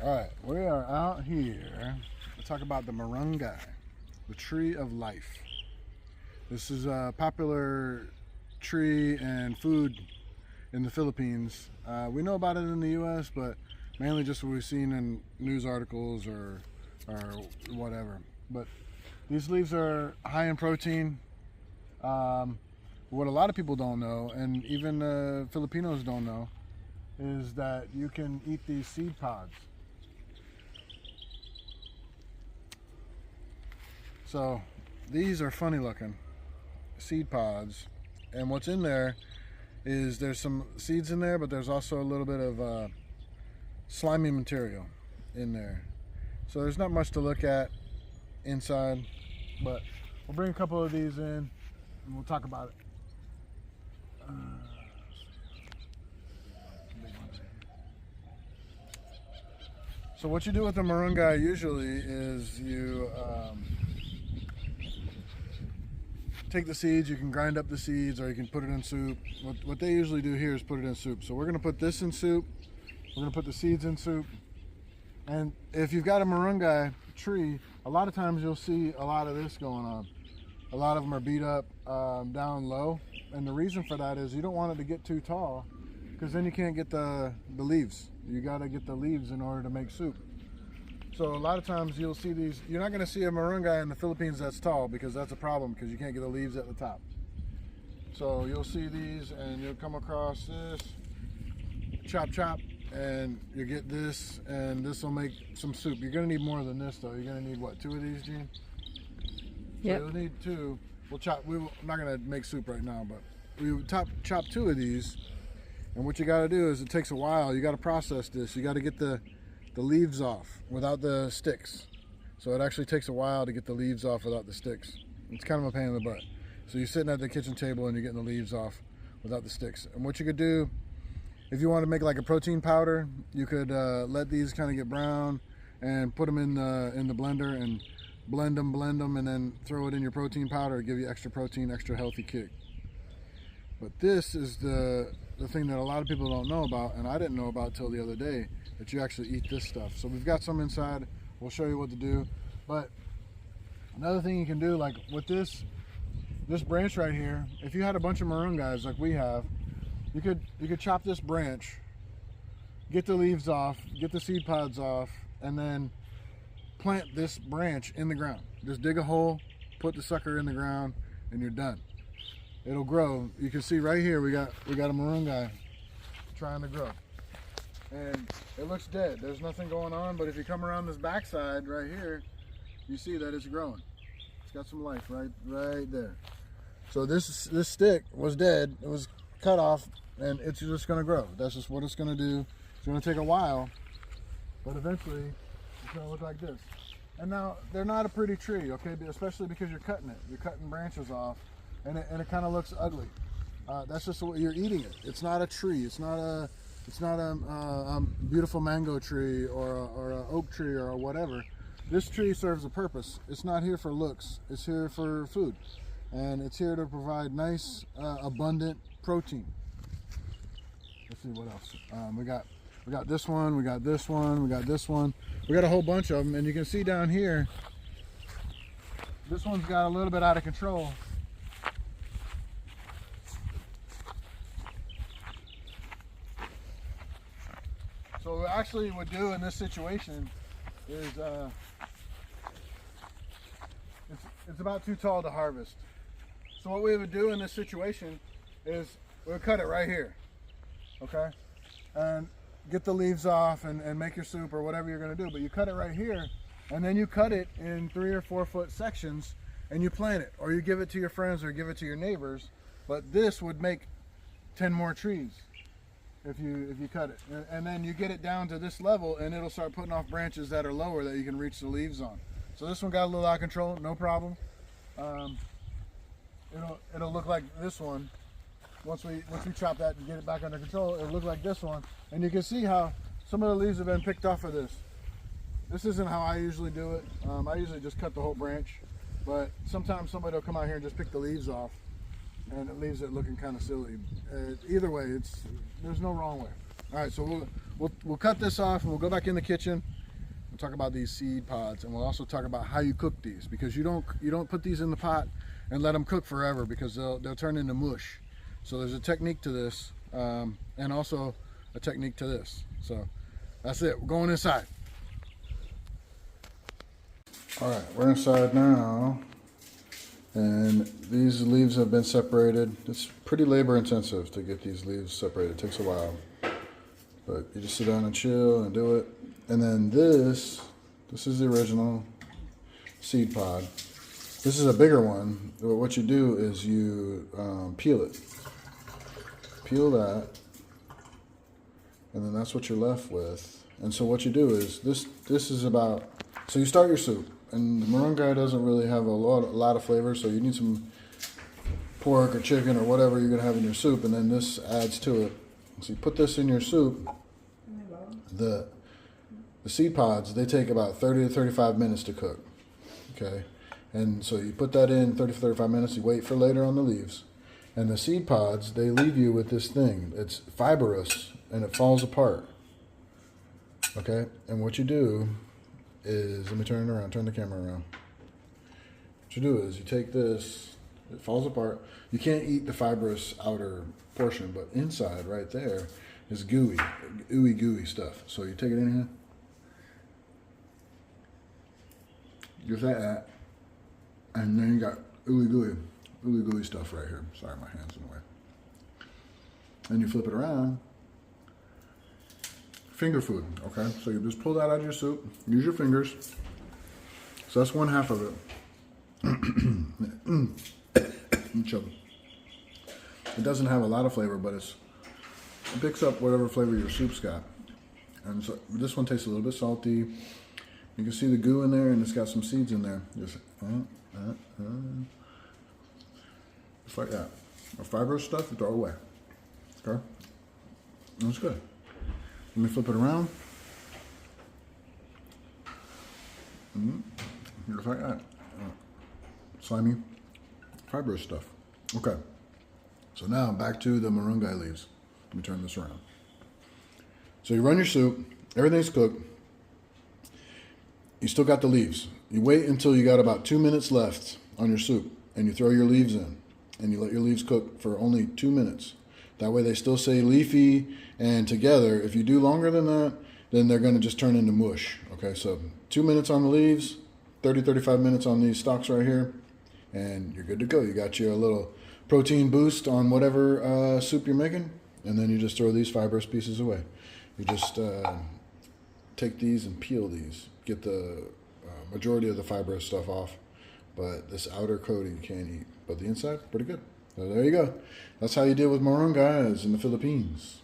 All right, we are out here to talk about the Moringa, the tree of life. This is a popular tree and food in the Philippines. We know about it in the U.S., but mainly just what we've seen in news articles or whatever. But these leaves are high in protein. What a lot of people don't know, and even Filipinos don't know, is that you can eat these seed pods. So these are funny looking seed pods, and what's in there is there's some seeds in there, but there's also a little bit of slimy material in there. So there's not much to look at inside, but we'll bring a couple of these in and we'll talk about it. So what you do with the moringa usually is you take the seeds. You can grind up the seeds, or you can put it in soup. What they usually do here is put it in soup. So we're going to put this in soup. We're going to put the seeds in soup. And if you've got a moringa tree, a lot of times you'll see a lot of this going on. A lot of them are beat up down low, and the reason for that is you don't want it to get too tall, because then you can't get the leaves. You got to get the leaves in order to make soup. So a lot of times you'll see these. You're not going to see a moringa in the Philippines that's tall, because that's a problem, because you can't get the leaves at the top. So you'll see these and you'll come across this, chop chop, and you get this, and this will make some soup. You're going to need more than this though. You're going to need what, 2 of these, Gene? Yep. So you'll need 2. I'm not going to make soup right now, but we chop 2 of these. And what you got to do is, it takes a while. You got to process this. You got to get the leaves off without the sticks. So it actually takes a while to get the leaves off without the sticks. It's kind of a pain in the butt. So you're sitting at the kitchen table and you're getting the leaves off without the sticks. And what you could do, if you want to make like a protein powder, you could let these kind of get brown and put them in the blender and blend them, and then throw it in your protein powder. Give you extra protein, extra healthy kick. But this is the thing that a lot of people don't know about, and I didn't know about till the other day, that you actually eat this stuff. So we've got some inside. We'll show you what to do. But another thing you can do, like with this branch right here, if you had a bunch of moringas like we have, you could chop this branch, get the leaves off, get the seed pods off, and then plant this branch in the ground. Just dig a hole, put the sucker in the ground, and you're done. It'll grow. You can see right here we got a moringa trying to grow, and it looks dead. There's nothing going on, but if you come around this backside right here, you see that it's growing. It's got some life right there. So this stick was dead. It was cut off, and it's just going to grow. That's just what it's going to do. It's going to take a while, but eventually it's going to look like this. And now they're not a pretty tree, okay? Especially because you're cutting it. You're cutting branches off. And it kind of looks ugly. That's just what you're eating it. It's not a tree. It's not a beautiful mango tree or a oak tree or whatever. This tree serves a purpose. It's not here for looks. It's here for food, and it's here to provide nice, abundant protein. Let's see what else. We got this one. We got this one. We got this one. We got a whole bunch of them, and you can see down here. This one's got a little bit out of control. So what we actually would do in this situation is, it's about too tall to harvest. So what we would do in this situation is we'll cut it right here, okay? And get the leaves off and make your soup or whatever you're gonna do. But you cut it right here, and then you cut it in 3 or 4 foot sections, and you plant it, or you give it to your friends or give it to your neighbors. But this would make 10 more trees if you cut it, and then you get it down to this level, and it'll start putting off branches that are lower that you can reach the leaves on. So this one got a little out of control, no problem. It'll look like this one. Once we chop that and get it back under control, it'll look like this one. And you can see how some of the leaves have been picked off of this. This isn't how I usually do it. I usually just cut the whole branch, but sometimes somebody will come out here and just pick the leaves off, and it leaves it looking kind of silly. Either way, there's no wrong way. All right, so we'll cut this off and we'll go back in the kitchen. We'll talk about these seed pods, and we'll also talk about how you cook these, because you don't put these in the pot and let them cook forever, because they'll turn into mush. So there's a technique to this, and also a technique to this. So that's it. We're going inside. All right, we're inside now, and these leaves have been separated. It's pretty labor intensive to get these leaves separated. It takes a while, but you just sit down and chill and do it. And then this is the original seed pod. This is a bigger one. What you do is you peel it. Peel that, and then that's what you're left with. And so what you do is this is about, so you start your soup, and the moringa doesn't really have a lot of flavor, so you need some pork or chicken or whatever you're gonna have in your soup, and then this adds to it. So you put this in your soup. The seed pods, they take about 30 to 35 minutes to cook. Okay, and so you put that in 30 to 35 minutes. You wait for later on the leaves. And the seed pods, they leave you with this thing. It's fibrous and it falls apart. Okay? And what you do is, let me turn it around, turn the camera around. What you do is you take this, it falls apart. You can't eat the fibrous outer portion, but inside right there is gooey stuff. So you take it in here. Give that, and then you got gooey stuff right here. Sorry, my hand's in the way. And you flip it around. Finger food, okay? So you just pull that out of your soup. Use your fingers. So that's one half of it. It doesn't have a lot of flavor, but it picks up whatever flavor your soup's got. And so this one tastes a little bit salty. You can see the goo in there, and it's got some seeds in there. Just like that. The fibrous stuff, you throw away. Okay? That's good. Let me flip it around. Just like that. Slimy, fibrous stuff. Okay. So now back to the moringa leaves. Let me turn this around. So you run your soup, everything's cooked. You still got the leaves. You wait until you got about 2 minutes left on your soup, and you throw your leaves in, and you let your leaves cook for only 2 minutes. That way they still stay leafy and together. If you do longer than that, then they're gonna just turn into mush. Okay, so 2 minutes on the leaves, 30, 35 minutes on these stalks right here, and you're good to go. You got your little protein boost on whatever soup you're making, and then you just throw these fibrous pieces away. You just take these and peel these. Get the majority of the fibrous stuff off, but this outer coating you can't eat. But the inside, pretty good. So there you go. That's how you deal with moringa in the Philippines.